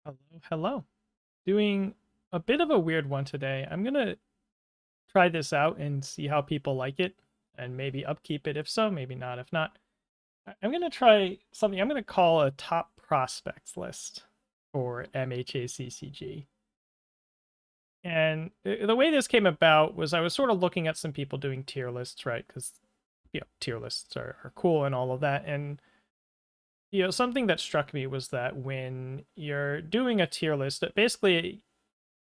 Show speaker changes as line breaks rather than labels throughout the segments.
Hello, hello. Doing a bit of a weird one today. I'm gonna try this out and see how people like it and maybe upkeep it if so, maybe not. If not, I'm gonna try something I'm gonna call a top prospects list for MHA CCG. And the way this came about was I was sort of looking at some people doing tier lists, right? Because tier lists are cool and all of that. And something that struck me was that when you're doing a tier list, that basically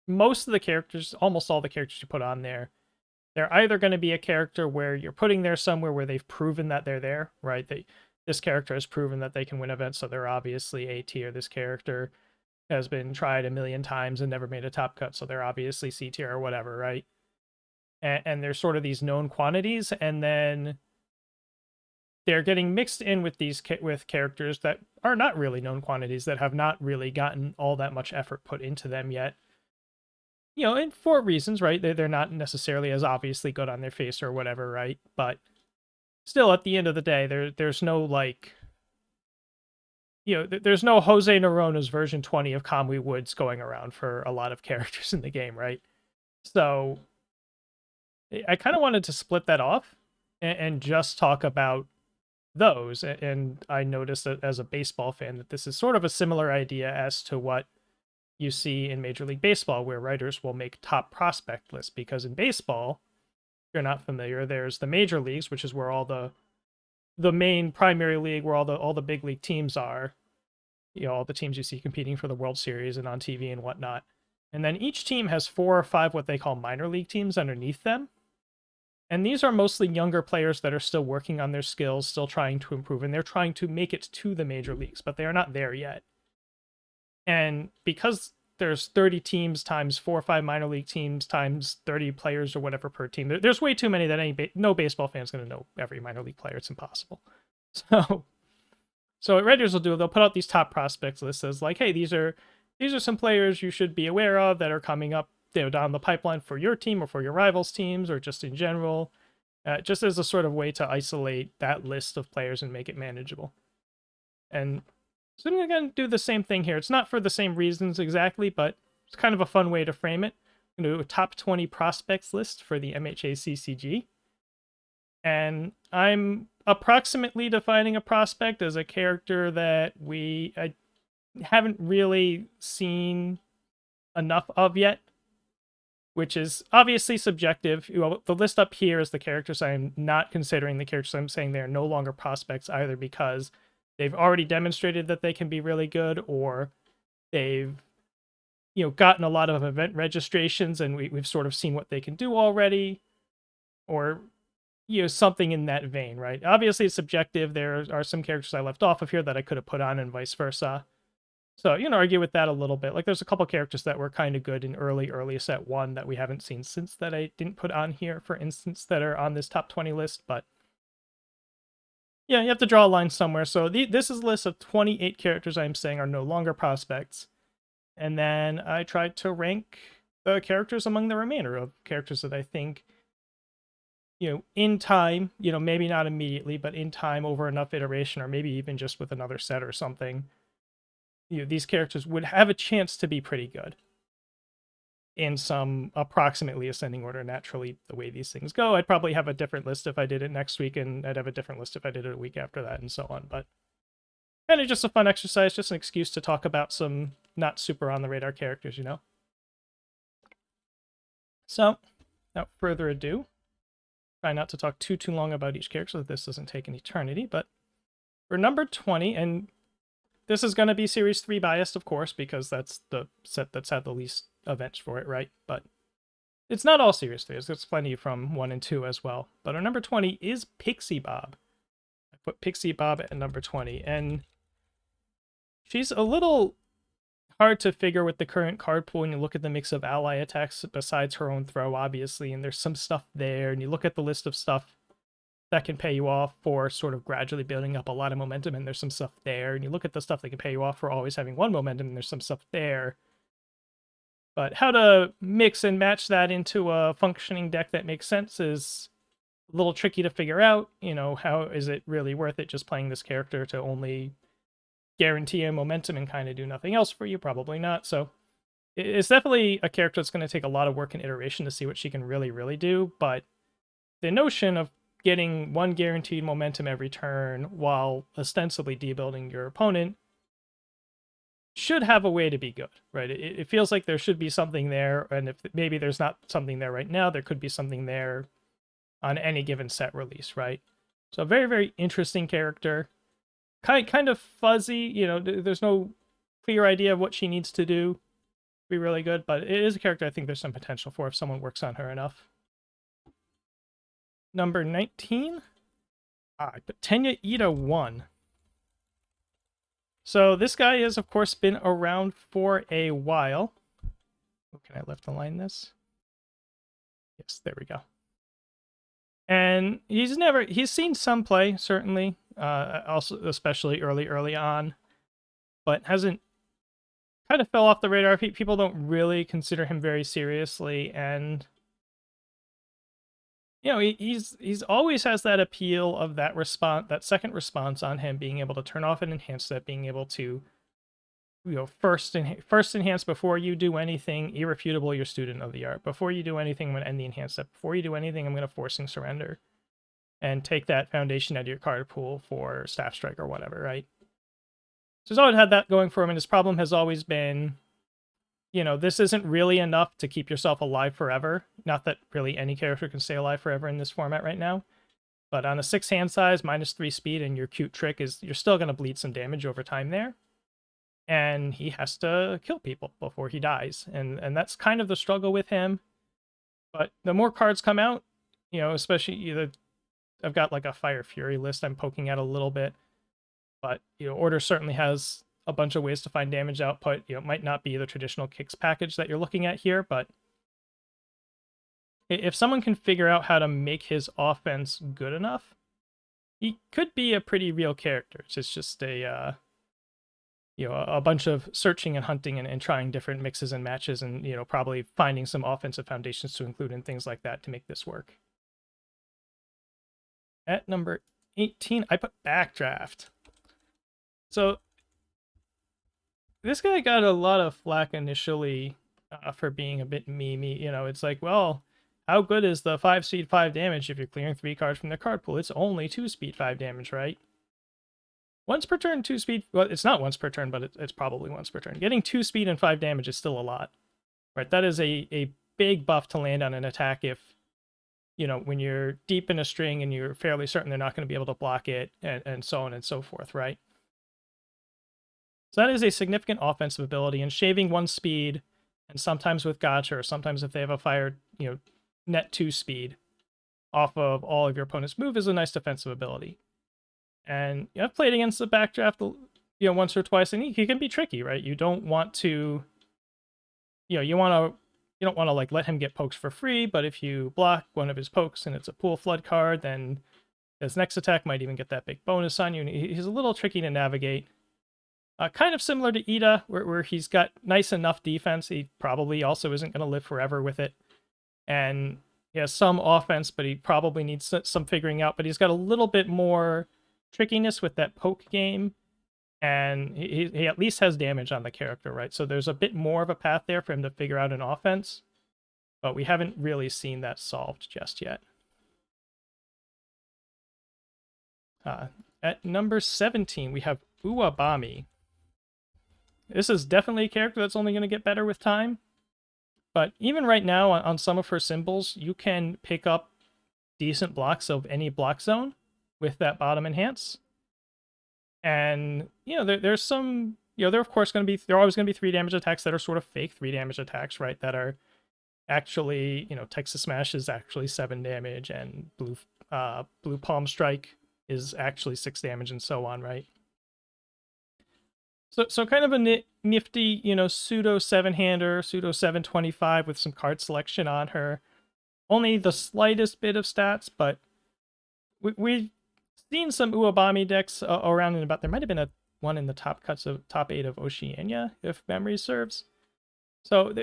most of the characters, almost all the characters you put on there, they're either going to be a character where you're putting there somewhere where they've proven that they're there, right? This character has proven that they can win events, so they're obviously A tier. This character has been tried a million times and never made a top cut, so they're obviously C tier or whatever, right? And there's sort of these known quantities, and then they're getting mixed in with these with characters that are not really known quantities, that have not really gotten all that much effort put into them yet. And for reasons, right? They're not necessarily as obviously good on their face or whatever, right? But still, at the end of the day, there's no like, there's no Jose Norona's version 20 of Kamui Woods going around for a lot of characters in the game, right? So I kind of wanted to split that off and just talk about those. And I noticed that as a baseball fan that this is sort of a similar idea as to what you see in Major League Baseball, where writers will make top prospect lists, because in baseball, if you're not familiar, there's the major leagues, which is where all the main primary league, where all the big league teams are, all the teams you see competing for the World Series and on TV and whatnot. And then each team has 4 or 5 what they call minor league teams underneath them. And these are mostly younger players that are still working on their skills, still trying to improve, and they're trying to make it to the major leagues, but they are not there yet. And because there's 30 teams times 4 or 5 minor league teams times 30 players or whatever per team, there's way too many that no baseball fan's going to know every minor league player. It's impossible. So what writers will do, they'll put out these top prospects lists as like, hey, these are some players you should be aware of that are coming up down the pipeline for your team or for your rivals' teams or just in general, just as a sort of way to isolate that list of players and make it manageable. And so I'm going to do the same thing here. It's not for the same reasons exactly, but it's kind of a fun way to frame it. I'm going to do a top 20 prospects list for the MHA CCG. And I'm approximately defining a prospect as a character that I haven't really seen enough of yet, which is obviously subjective. The list up here is the characters I'm not considering the characters I'm saying they're no longer prospects, either because they've already demonstrated that they can be really good, or they've gotten a lot of event registrations and we've sort of seen what they can do already, or something in that vein, right? Obviously it's subjective. There are some characters I left off of here that I could have put on and vice versa. So argue with that a little bit. Like there's a couple characters that were kind of good in early set 1 that we haven't seen since, that I didn't put on here, for instance, that are on this top 20 list. But yeah, you have to draw a line somewhere. So this is a list of 28 characters I'm saying are no longer prospects. And then I tried to rank the characters among the remainder of characters that I think, in time, maybe not immediately, but in time, over enough iteration, or maybe even just with another set or something, these characters would have a chance to be pretty good in some approximately ascending order. Naturally, the way these things go, I'd probably have a different list if I did it next week, and I'd have a different list if I did it a week after that, and so on. But kind of just a fun exercise, just an excuse to talk about some not super on the radar characters, So, without further ado, try not to talk too long about each character so that this doesn't take an eternity. But for number 20, and this is going to be Series 3 biased, of course, because that's the set that's had the least events for it, right? But it's not all Series 3. There's plenty from 1 and 2 as well. But our number 20 is Pixie Bob. I put Pixie Bob at number 20, and she's a little hard to figure with the current card pool when you look at the mix of ally attacks besides her own throw, obviously, and there's some stuff there, and you look at the list of stuff that can pay you off for sort of gradually building up a lot of momentum, and there's some stuff there, and you look at the stuff that can pay you off for always having 1 momentum, and there's some stuff there. But how to mix and match that into a functioning deck that makes sense is a little tricky to figure out. How is it really worth it just playing this character to only guarantee a momentum and kind of do nothing else for you? Probably not. So it's definitely a character that's going to take a lot of work and iteration to see what she can really, really do. But the notion of getting one guaranteed momentum every turn while ostensibly debuilding your opponent should have a way to be good, right? It feels like there should be something there, and if maybe there's not something there right now, there could be something there on any given set release, right? So very, very interesting character. Kind of fuzzy, you know, there's no clear idea of what she needs to do to be really good, but it is a character I think there's some potential for if someone works on her enough. Number 19, I put Tenya Ida 1. So this guy has, of course, been around for a while. Oh, can I left align this? Yes, there we go. And he's seen some play, certainly, also especially early on, but hasn't, kind of fell off the radar. People don't really consider him very seriously, and you know, he's always has that appeal of that response, that second response on him being able to turn off and enhance that, being able to, you know, first enhance before you do anything, irrefutable, your student of the art. Before you do anything, I'm going to end the enhance step. Before you do anything, I'm going to forcing surrender and take that foundation out of your card pool for staff strike or whatever, right? So he's always had that going for him, and his problem has always been, you know, this isn't really enough to keep yourself alive forever. Not that really any character can stay alive forever in this format right now. But on a 6 hand size, -3 speed, and your cute trick is you're still going to bleed some damage over time there. And he has to kill people before he dies. And that's kind of the struggle with him. But the more cards come out, you know, especially I've got like a Fire Fury list I'm poking at a little bit. But, you know, Order certainly has a bunch of ways to find damage output. You know, it might not be the traditional kicks package that you're looking at here, but if someone can figure out how to make his offense good enough, he could be a pretty real character. It's just a you know, a bunch of searching and hunting and trying different mixes and matches, and you know, probably finding some offensive foundations to include in things like that to make this work. At number 18, I put Backdraft. So this guy got a lot of flack initially for being a bit memey. You know, it's like, well, how good is the 5 speed 5 damage if you're clearing 3 cards from their card pool? It's only 2 speed 5 damage, right? Once per turn, 2 speed. Well, it's not once per turn, but it's probably once per turn. Getting 2 speed and 5 damage is still a lot, right? That is a big buff to land on an attack if, you know, when you're deep in a string and you're fairly certain they're not going to be able to block it, and so on and so forth, right? So that is a significant offensive ability, and shaving 1 speed, and sometimes with gotcha, or sometimes if they have a fire, you know, net 2 speed off of all of your opponent's move is a nice defensive ability. And you know, I've played against the Backdraft, you know, once or twice, and he can be tricky, right? You don't want to, you know, you don't want to like let him get pokes for free, but if you block one of his pokes and it's a pool flood card, then his next attack might even get that big bonus on you. And he's a little tricky to navigate. Kind of similar to Ida, where he's got nice enough defense. He probably also isn't going to live forever with it. And he has some offense, but he probably needs some figuring out. But he's got a little bit more trickiness with that poke game. And he at least has damage on the character, right? So there's a bit more of a path there for him to figure out an offense. But we haven't really seen that solved just yet. At number 17, we have Uabami. This is definitely a character that's only going to get better with time. But even right now, on some of her symbols, you can pick up decent blocks of any block zone with that bottom enhance. And, you know, there's some, you know, there are always going to be 3 damage attacks that are sort of fake 3 damage attacks, right? That are actually, you know, Texas Smash is actually 7 damage, and Blue Palm Strike is actually 6 damage, and so on, right? So kind of a nifty, you know, pseudo 7-hander, pseudo 725 with some card selection on her. Only the slightest bit of stats, but we've seen some Uabami decks around and about. There might have been one in the top 8 of Oceania, if memory serves. So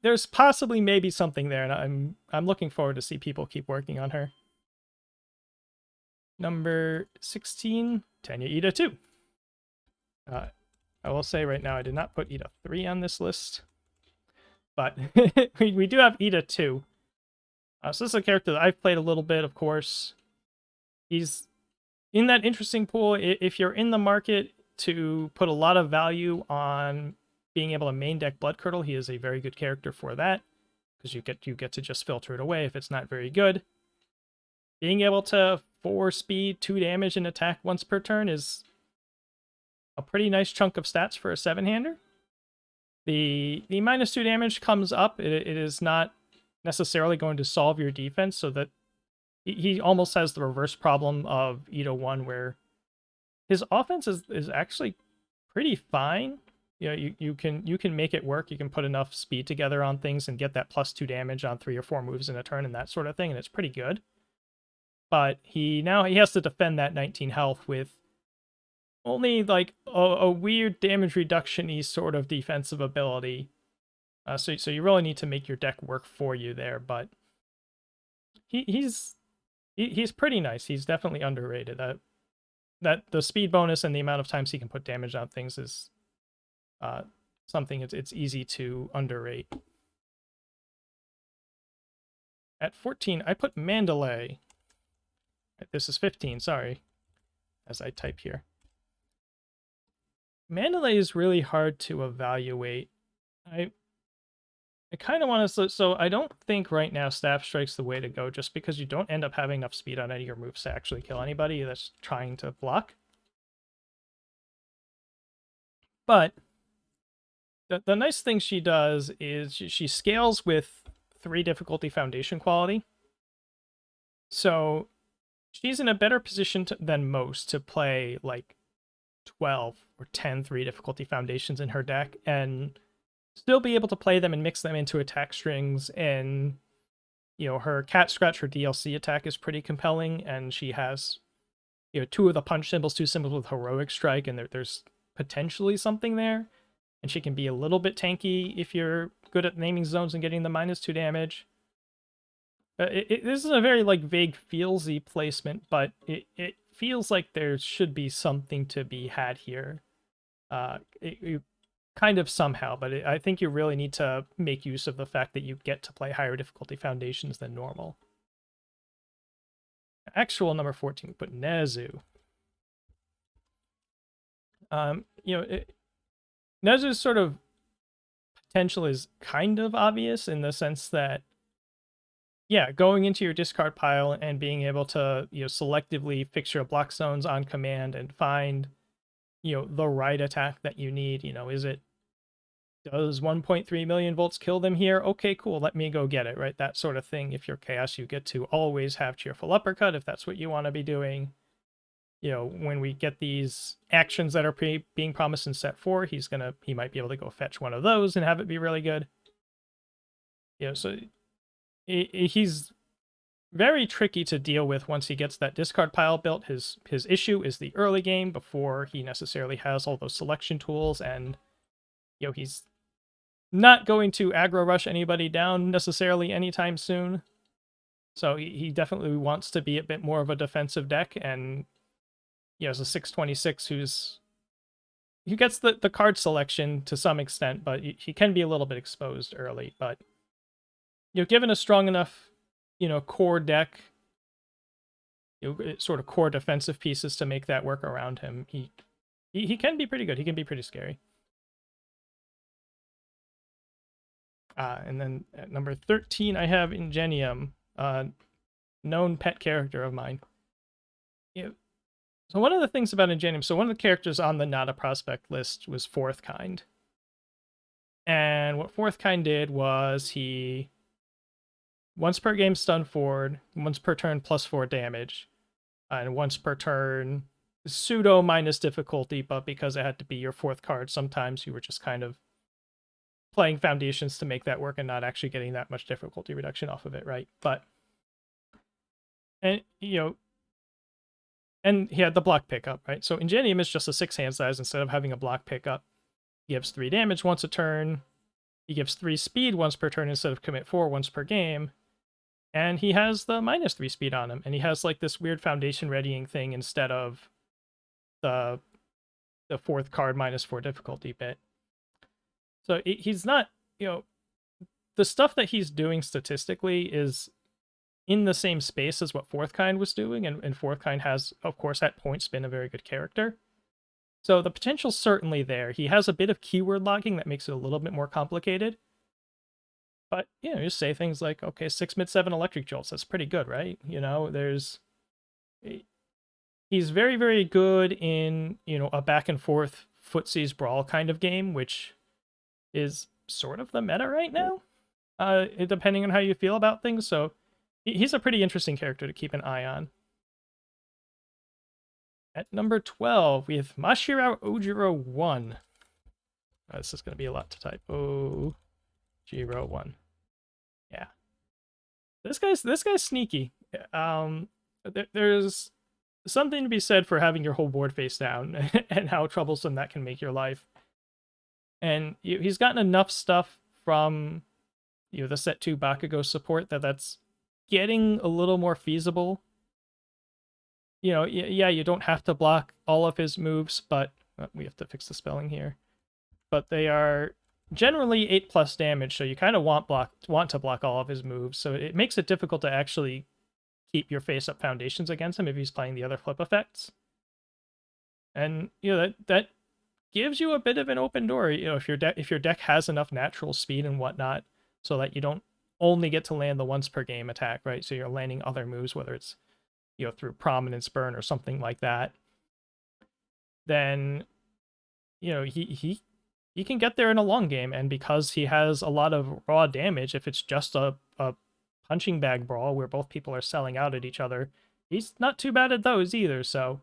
there's possibly maybe something there, and I'm looking forward to see people keep working on her. Number 16, Tenya Ida 2. I will say right now I did not put Ida 3 on this list, but we do have Ida 2. So this is a character that I've played a little bit, of course. He's in that interesting pool. If you're in the market to put a lot of value on being able to main deck Blood Curdle, he is a very good character for that, because you get to just filter it away if it's not very good. Being able to 4 speed, 2 damage, and attack once per turn is a pretty nice chunk of stats for a 7-hander. The -2 damage comes up. It is not necessarily going to solve your defense, so that he almost has the reverse problem of Ida 1, where his offense is actually pretty fine. You know, you can make it work. You can put enough speed together on things and get that +2 damage on 3 or 4 moves in a turn and that sort of thing, and it's pretty good. But he has to defend that 19 health with only like a weird damage reduction-y sort of defensive ability. So you really need to make your deck work for you there, but he's pretty nice. He's definitely underrated. That the speed bonus and the amount of times he can put damage on things is something it's easy to underrate. At 14, I put Mandalay. This is 15, sorry, as I type here. Mandalay is really hard to evaluate. I kind of want to... So I don't think right now Staff Strike's the way to go, just because you don't end up having enough speed on any of your moves to actually kill anybody that's trying to block. But the nice thing she does is she scales with 3 difficulty foundation quality. So she's in a better position than most to play like 12 or 10 3 difficulty foundations in her deck and still be able to play them and mix them into attack strings. And you know, her Cat Scratch, her DLC attack is pretty compelling, and she has, you know, 2 of the punch symbols, 2 symbols with heroic strike, and there's potentially something there. And she can be a little bit tanky if you're good at naming zones and getting the -2 damage. This is a very like vague feelsy placement, but it feels like there should be something to be had here. Kind of somehow, but I think you really need to make use of the fact that you get to play higher difficulty foundations than normal. Actual number 14, we put Nezu. You know, Nezu's sort of potential is kind of obvious in the sense that, yeah, going into your discard pile and being able to, you know, selectively fix your block zones on command and find, you know, the right attack that you need. You know, does 1.3 million volts kill them here? Okay, cool, let me go get it, right? That sort of thing. If you're Chaos, you get to always have Cheerful Uppercut if that's what you want to be doing. You know, when we get these actions that are being promised in set 4, he might be able to go fetch one of those and have it be really good. You know, so he's very tricky to deal with once he gets that discard pile built. His issue is the early game before he necessarily has all those selection tools, and you know, he's not going to aggro rush anybody down necessarily anytime soon. So he definitely wants to be a bit more of a defensive deck, and you know, as a 626 who gets the card selection to some extent, but he can be a little bit exposed early. But you know, given a strong enough, you know, core deck, you know, sort of core defensive pieces to make that work around him, he can be pretty good. He can be pretty scary. And then at number 13, I have Ingenium, known pet character of mine. You know, so one of the things about Ingenium, so one of the characters on the Not a Prospect list was Fourth Kind. And what Fourth Kind did was he, once per game stun forward, once per turn +4 damage, and once per turn pseudo minus difficulty, but because it had to be your 4th card, sometimes you were just kind of playing foundations to make that work and not actually getting that much difficulty reduction off of it, right? But, and you know, and he had the block pickup, right? So Ingenium is just a 6-hand size instead of having a block pickup. He gives 3 damage once a turn. He gives 3 speed once per turn instead of commit 4 once per game. And he has the -3 speed on him. And he has like this weird foundation readying thing instead of the the fourth card -4 difficulty bit. So he's not, the stuff that he's doing statistically is in the same space as what fourth kind was doing, and fourth kind has, of course, at points been a very good character. So the potential's certainly there. He has a bit of keyword logging that makes it a little bit more complicated. But, just say things like, okay, 6 mid-7 electric jolts, that's pretty good, right? He's very, very good in, a back and forth footsies brawl kind of game, which is sort of the meta right now, depending on how you feel about things. So he's a pretty interesting character to keep an eye on. At number 12, we have Mashirao Ojiro 1. This is going to be a lot to type. Ojiro 1. Yeah. This guy's sneaky. There's something to be said for having your whole board face down and how troublesome that can make your life. And he's gotten enough stuff from the set 2 Bakugo support that's getting a little more feasible. Yeah, you don't have to block all of his moves, but we have to fix the spelling here. But they are generally 8+ damage, so you kind of want to block all of his moves. So it makes it difficult to actually keep your face-up foundations against him if he's playing the other flip effects. And that gives you a bit of an open door. If your deck has enough natural speed and whatnot, so that you don't only get to land the once per game attack, right? So you're landing other moves, whether it's through prominence burn or something like that, then he can get there in a long game. And because he has a lot of raw damage, if it's just a punching bag brawl where both people are selling out at each other, he's not too bad at those either. So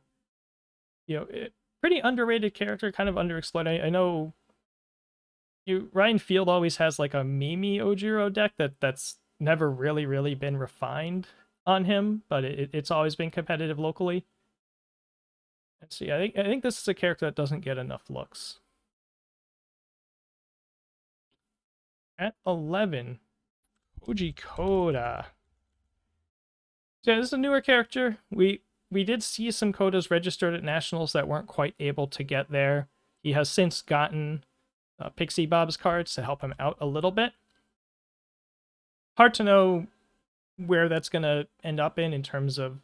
pretty underrated character, kind of underexploited. I know Ryan Field always has like a Mimi Ojiro deck that's never really been refined on him, but it's always been competitive locally. Let's see, I think this is a character that doesn't get enough looks. At 11, Fuji Coda. So yeah, this is a newer character. We did see some Codas registered at Nationals that weren't quite able to get there. He has since gotten Pixie Bob's cards to help him out a little bit. Hard to know where that's going to end up in terms of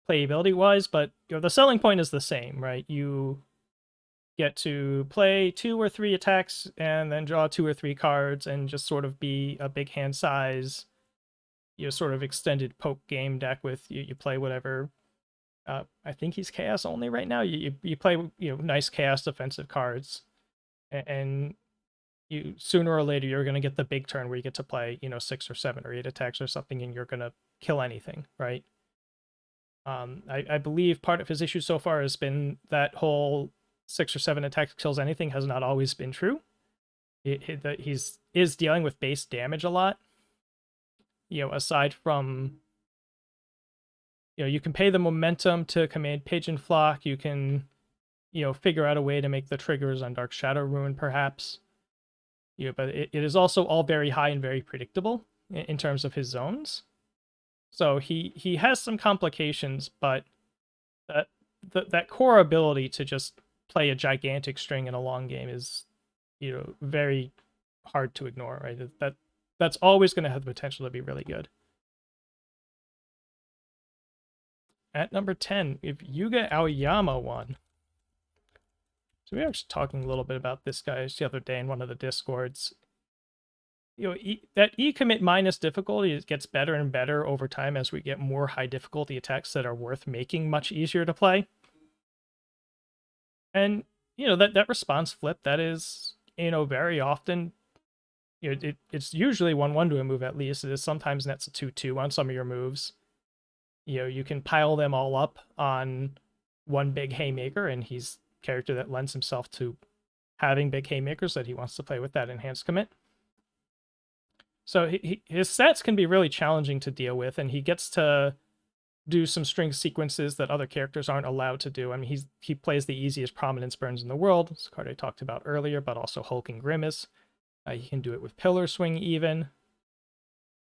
playability wise, but the selling point is the same, right? You get to play 2 or 3 attacks and then draw 2 or 3 cards and just sort of be a big hand size, sort of extended poke game deck with you play whatever. I think he's chaos only right now. You play nice chaos defensive cards, and you sooner or later you're going to get the big turn where you get to play 6 or 7 or 8 attacks or something, and you're going to kill anything, right? I believe part of his issue so far has been that whole 6 or 7 attacks kills anything has not always been true. He's dealing with base damage a lot. Aside from you can pay the momentum to command Pigeon Flock, you can figure out a way to make the triggers on Dark Shadow Ruin perhaps. But it is also all very high and very predictable in terms of his zones. So he has some complications, but that core ability to just play a gigantic string in a long game is very hard to ignore, right? That's always going to have the potential to be really good. At number 10, we have Yuga Aoyama 1. So we were actually talking a little bit about this guy the other day in one of the Discords. That E-commit minus difficulty gets better and better over time as we get more high difficulty attacks that are worth making much easier to play. And, that response flip, that is, very often, it's usually 1/1 to a move at least. It is sometimes nets a 2/2 on some of your moves. You can pile them all up on one big haymaker, and he's a character that lends himself to having big haymakers that he wants to play with that enhanced commit. So his stats can be really challenging to deal with, and he gets to do some string sequences that other characters aren't allowed to do. I mean, he plays the easiest prominence burns in the world. This card I talked about earlier, but also Hulking Grimace. He can do it with Pillar Swing even.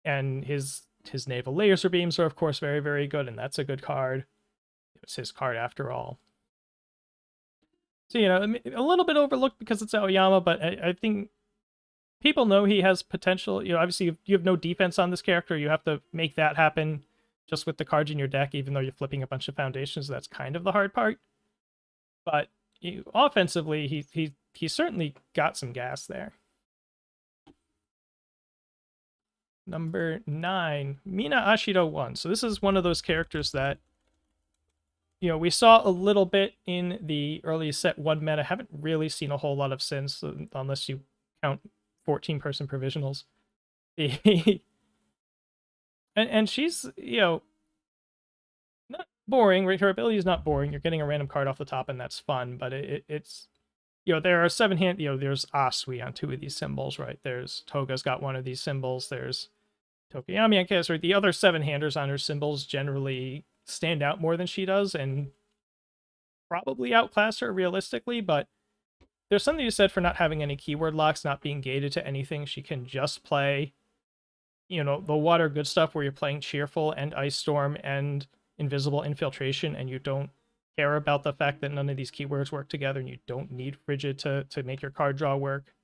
And his naval laser beams are, of course, very, very good, and that's a good card. It's his card after all. So, a little bit overlooked because it's Aoyama, but I think people know he has potential. Obviously, you have no defense on this character. You have to make that happen just with the cards in your deck, even though you're flipping a bunch of foundations. That's kind of the hard part. But offensively, he certainly got some gas there. Number 9, Mina Ashido 1. So this is one of those characters that, we saw a little bit in the early set 1 meta. Haven't really seen a whole lot of since, unless you count 14-person provisionals. and she's, not boring, right? Her ability is not boring. You're getting a random card off the top, and that's fun, but it's there are 7-hand, there's Asui on 2 of these symbols, right? There's Toga's got 1 of these symbols. There's Tokiyami, I guess, right? The other 7-handers on her symbols generally stand out more than she does and probably outclass her realistically, but there's something you said for not having any keyword locks, not being gated to anything. She can just play, the water good stuff where you're playing Cheerful and Ice Storm and Invisible Infiltration, and you don't care about the fact that none of these keywords work together, and you don't need Frigid to make your card draw work.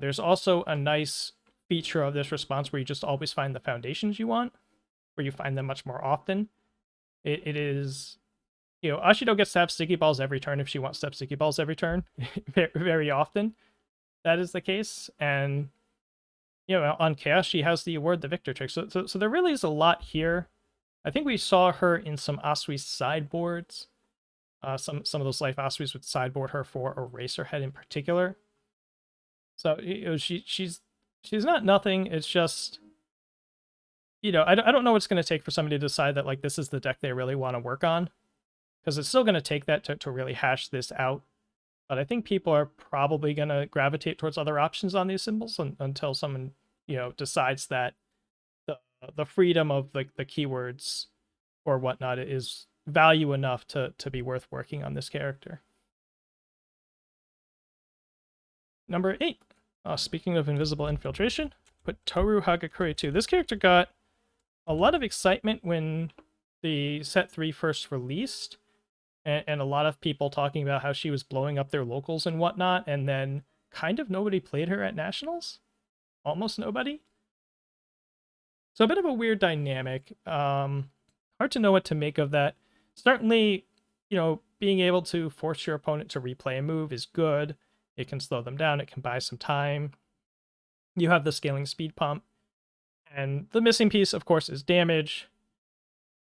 There's also a nice feature of this response where you just always find the foundations you want, where you find them much more often. It is, Ashido gets to have sticky balls every turn if she wants to have sticky balls every turn. Very often that is the case. And, on Chaos, she has the Award the Victor trick. So there really is a lot here. I think we saw her in some Asui sideboards. Some of those life Asuis would sideboard her for Eraserhead in particular. So, she's not nothing. It's just, I don't know what it's going to take for somebody to decide that, like, this is the deck they really want to work on. Because it's still going to take that to really hash this out. But I think people are probably going to gravitate towards other options on these symbols until someone, decides that the freedom of the keywords or whatnot is value enough to be worth working on this character. Number 8. Speaking of Invisible Infiltration, put Toru Hagakure 2. This character got a lot of excitement when the set 3 first released, and a lot of people talking about how she was blowing up their locals and whatnot, and then kind of nobody played her at Nationals. Almost nobody. So a bit of a weird dynamic. Hard to know what to make of that. Certainly, being able to force your opponent to replay a move is good. It can slow them down. It can buy some time. You have the scaling speed pump. And the missing piece, of course, is damage.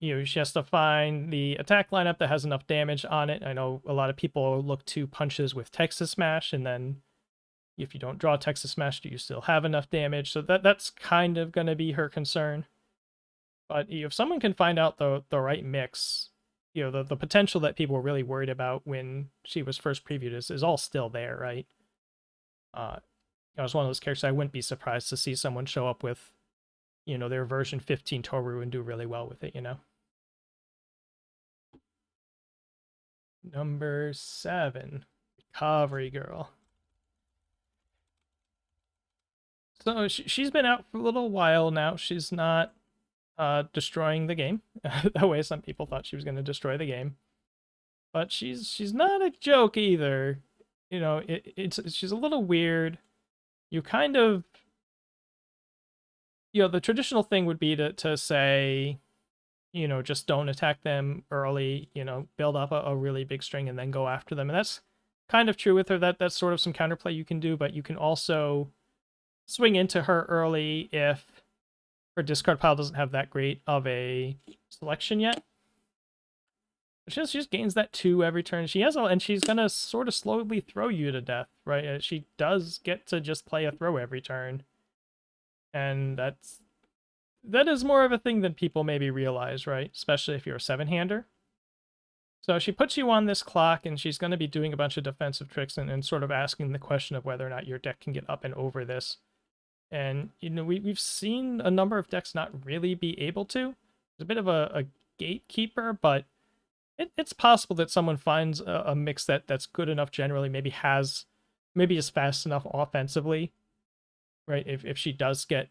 She has to find the attack lineup that has enough damage on it. I know a lot of people look to punches with Texas Smash, and then if you don't draw Texas Smash, do you still have enough damage? So that's kind of going to be her concern. But if someone can find out the right mix, the potential that people were really worried about when she was first previewed is all still there, right? It was one of those characters I wouldn't be surprised to see someone show up with, their version 15 Toru and do really well with it, Number 7, Recovery Girl. So she's been out for a little while now. She's not destroying the game that way some people thought she was going to destroy the game, but she's not a joke either. She's a little weird. You kind of, the traditional thing would be to say, just don't attack them early, build up a really big string and then go after them. And that's kind of true with her. That's sort of some counterplay you can do, but you can also swing into her early if her discard pile doesn't have that great of a selection yet. She just gains that 2 every turn. She has and she's gonna sort of slowly throw you to death, right? She does get to just play a throw every turn. And that is more of a thing than people maybe realize, right? Especially if you're a 7-hander. So she puts you on this clock, and she's going to be doing a bunch of defensive tricks and sort of asking the question of whether or not your deck can get up and over this. And, we've seen a number of decks not really be able to. It's a bit of a gatekeeper, but it's possible that someone finds a mix that's good enough generally, maybe is fast enough offensively, right? If she does get,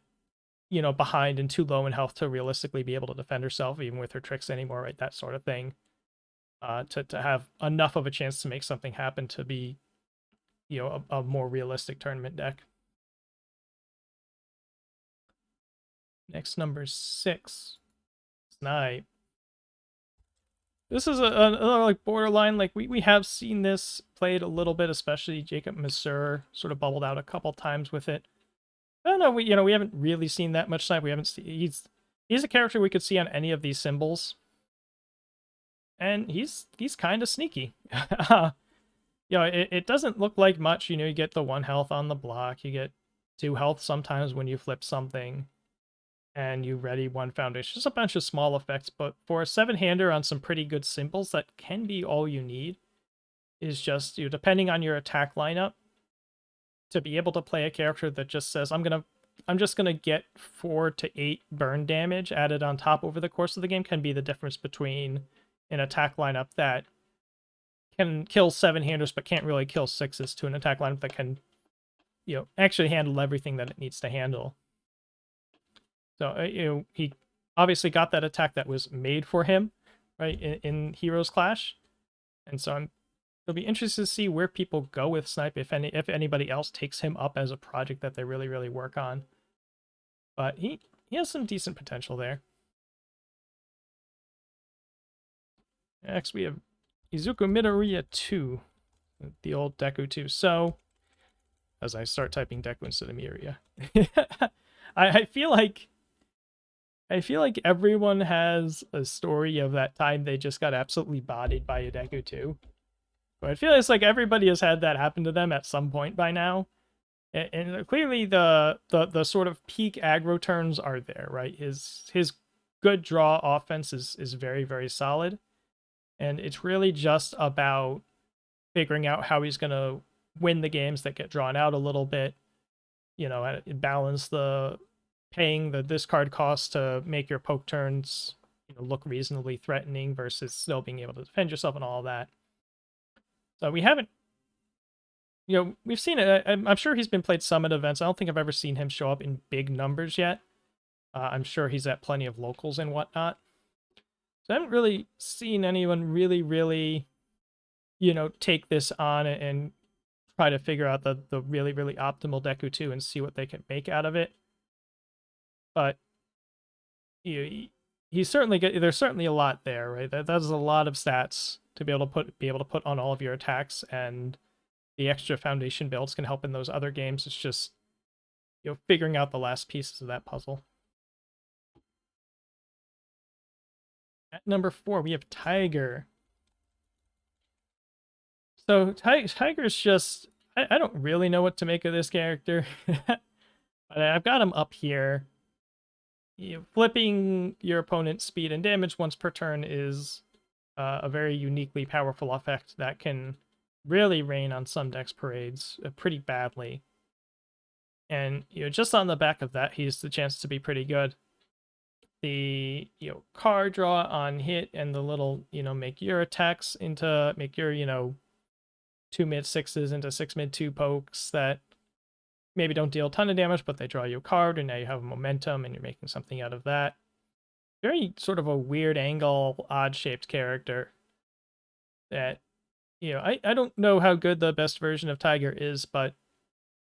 behind and too low in health to realistically be able to defend herself, even with her tricks anymore, right? That sort of thing. to have enough of a chance to make something happen to be, a more realistic tournament deck. Next, number 6, Snipe. This is another like borderline. Like we have seen this played a little bit, especially Jacob Masur sort of bubbled out a couple times with it. I don't know. We haven't really seen that much Snipe. We haven't seen, he's a character we could see on any of these symbols, and he's kind of sneaky. It doesn't look like much. You get the 1 health on the block. You get 2 health sometimes when you flip something, and you ready 1 foundation. Just a bunch of small effects, but for a 7-hander on some pretty good symbols, that can be all you need. Is just, depending on your attack lineup, to be able to play a character that just says, I'm just gonna get 4 to 8 burn damage added on top over the course of the game, can be the difference between an attack lineup that can kill 7-handers but can't really kill 6s to an attack lineup that can, actually handle everything that it needs to handle. So, he obviously got that attack that was made for him, right, in Heroes Clash. And so it'll be interesting to see where people go with Snipe, if anybody else takes him up as a project that they really, really work on. But he has some decent potential there. Next, we have Izuku Midoriya 2, the old Deku 2. So, as I start typing Deku instead of Midoriya, I feel like everyone has a story of that time they just got absolutely bodied by a Deku 2. But I feel it's like everybody has had that happen to them at some point by now. And clearly the sort of peak aggro turns are there, right? His good draw offense is very, very solid. And it's really just about figuring out how he's going to win the games that get drawn out a little bit. Balance the paying the discard cost to make your poke turns look reasonably threatening versus still being able to defend yourself and all that. So we haven't, we've seen it. I'm sure he's been played some at events. I don't think I've ever seen him show up in big numbers yet. I'm sure he's at plenty of locals and whatnot. So I haven't really seen anyone really, really, take this on and try to figure out the really, really optimal Deku 2 and see what they can make out of it. But he's certainly there's certainly a lot there, right? That's a lot of stats to be able to put on all of your attacks, and the extra foundation builds can help in those other games. It's just figuring out the last pieces of that puzzle. At number 4, we have Tiger. So Tiger's just, I don't really know what to make of this character. But I've got him up here. Flipping your opponent's speed and damage once per turn is a very uniquely powerful effect that can really rain on some decks parades pretty badly. And just on the back of that, he has the chance to be pretty good. The card draw on hit and the little make your attacks into make your 2 mid 6s into 6 mid 2 pokes that maybe don't deal a ton of damage, but they draw you a card, and now you have momentum, and you're making something out of that. Very sort of a weird angle, odd-shaped character that, I don't know how good the best version of Tiger is, but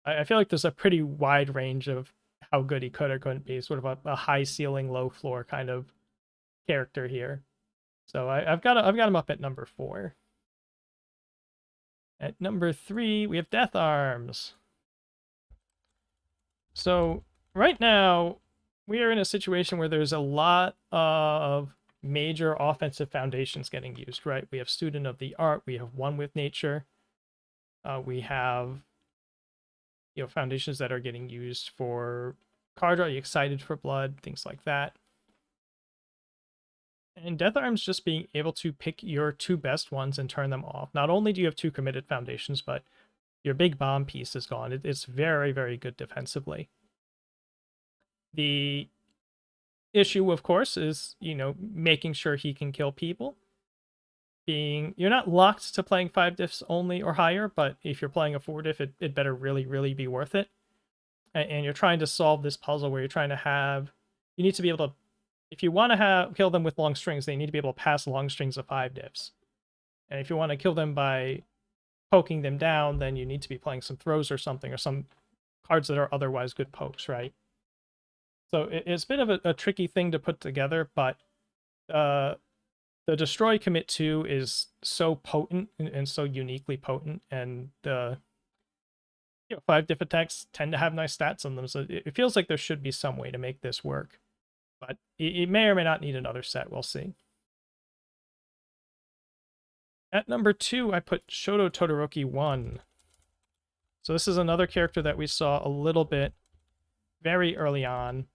I feel like there's a pretty wide range of how good he could or couldn't be. Sort of a high ceiling, low floor kind of character here. So I've got him up at number 4. At number 3, we have Death Arms. So right now, we are in a situation where there's a lot of major offensive foundations getting used, right? We have Student of the Art, we have One with Nature, we have foundations that are getting used for card draw, Excited for Blood, things like that. And Death Arms just being able to pick your 2 best ones and turn them off. Not only do you have 2 committed foundations, but your big bomb piece is gone. It's very, very good defensively. The issue, of course, is, making sure he can kill people. You're not locked to playing 5 diffs only or higher, but if you're playing a 4 diff, it better really, really be worth it. And you're trying to solve this puzzle where you're trying to you need to be able to, if you want to kill them with long strings, they need to be able to pass long strings of 5 diffs. And if you want to kill them by poking them down, then you need to be playing some throws or something, or some cards that are otherwise good pokes, right? So it's a bit of a tricky thing to put together, but the destroy commit 2 is so potent and so uniquely potent, and the 5 diff attacks tend to have nice stats on them, so it feels like there should be some way to make this work. But it may or may not need another set, we'll see. At number 2, I put Shoto Todoroki 1. So this is another character that we saw a little bit very early on,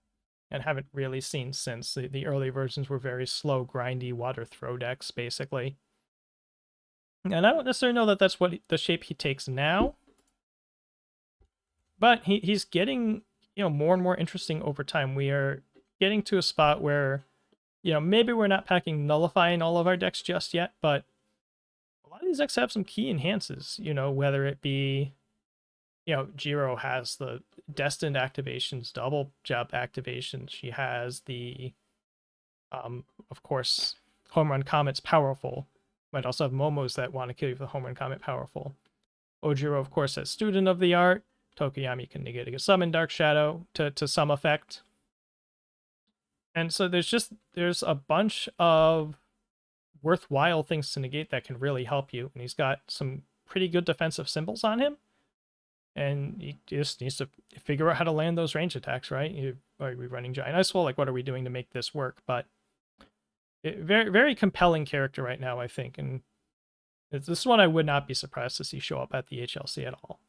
and haven't really seen since. The early versions were very slow, grindy water throw decks, basically. And I don't necessarily know that that's what the shape he takes now, but he's getting, more and more interesting over time. We are getting to a spot where, maybe we're not packing nullifying all of our decks just yet, but a lot of these decks have some key enhances, whether it be, Ojiro has the destined activations, double jump activations. She has the, of course, home run comet's powerful. Might also have momos that want to kill you with the home run comet powerful. Ojiro, of course, has student of the art. Tokuyami can negate a summon Dark Shadow to some effect. And so there's a bunch of worthwhile things to negate that can really help you. And he's got some pretty good defensive symbols on him. And he just needs to figure out how to land those range attacks, right? Are we running Giant Ice Wall? Like, what are we doing to make this work? But very, very compelling character right now, I think. And this is one I would not be surprised to see show up at the HLC at all.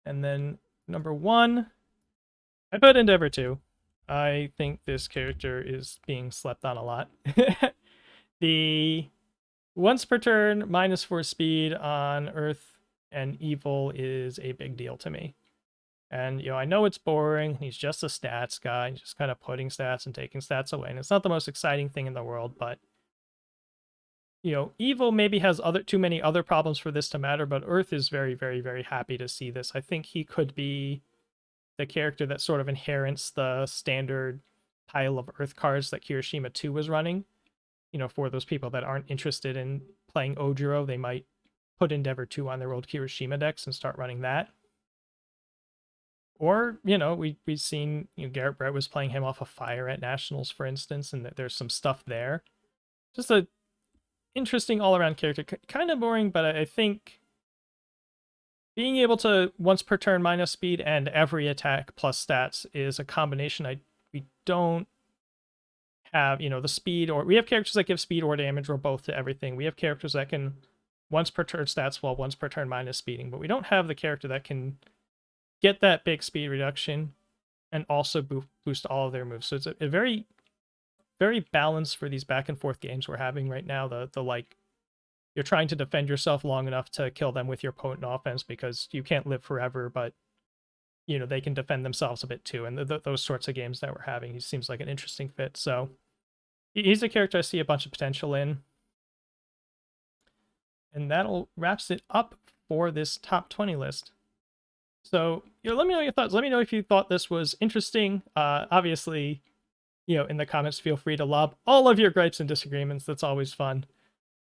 And then number 1, I put Endeavor 2. I think this character is being slept on a lot. The once per turn, -4 speed on Earth and Evil is a big deal to me. And, I know it's boring. He's just a stats guy. He's just kind of putting stats and taking stats away. And it's not the most exciting thing in the world, but, Evil maybe has too many other problems for this to matter, but Earth is very, very, very happy to see this. I think he could be the character that sort of inherits the standard pile of Earth cards that Kirishima 2 was running. For those people that aren't interested in playing Ojiro, they might put Endeavor 2 on their old Kirishima decks and start running that. Or, we've seen, Garrett Brett was playing him off of Fire at Nationals, for instance, and there's some stuff there. Just a interesting all-around character. Kind of boring, but I think being able to once per turn minus speed and every attack plus stats is a combination we don't have, the speed, or we have characters that give speed or damage or both to everything. We have characters that can once per turn stats while once per turn minus speeding, but we don't have the character that can get that big speed reduction and also boost all of their moves. So it's a very, very balanced for these back and forth games we're having right now. The like, you're trying to defend yourself long enough to kill them with your potent offense because you can't live forever, but they can defend themselves a bit too. And those sorts of games that we're having, he seems like an interesting fit. So he's a character I see a bunch of potential in. And that'll wraps it up for this top 20 list. So, let me know your thoughts. Let me know if you thought this was interesting. Obviously, in the comments, feel free to lob all of your gripes and disagreements. That's always fun.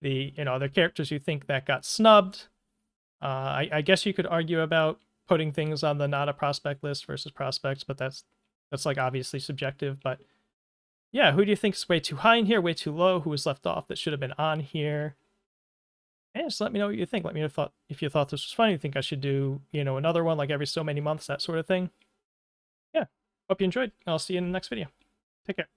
The, other characters you think that got snubbed. I guess you could argue about putting things on the not a prospect list versus prospects, but that's like obviously subjective. But yeah, who do you think is way too high in here, way too low? Who was left off that should have been on here? And just let me know what you think. Let me know if you thought this was fun. You think I should do, another one like every so many months, that sort of thing. Yeah. Hope you enjoyed. I'll see you in the next video. Take care.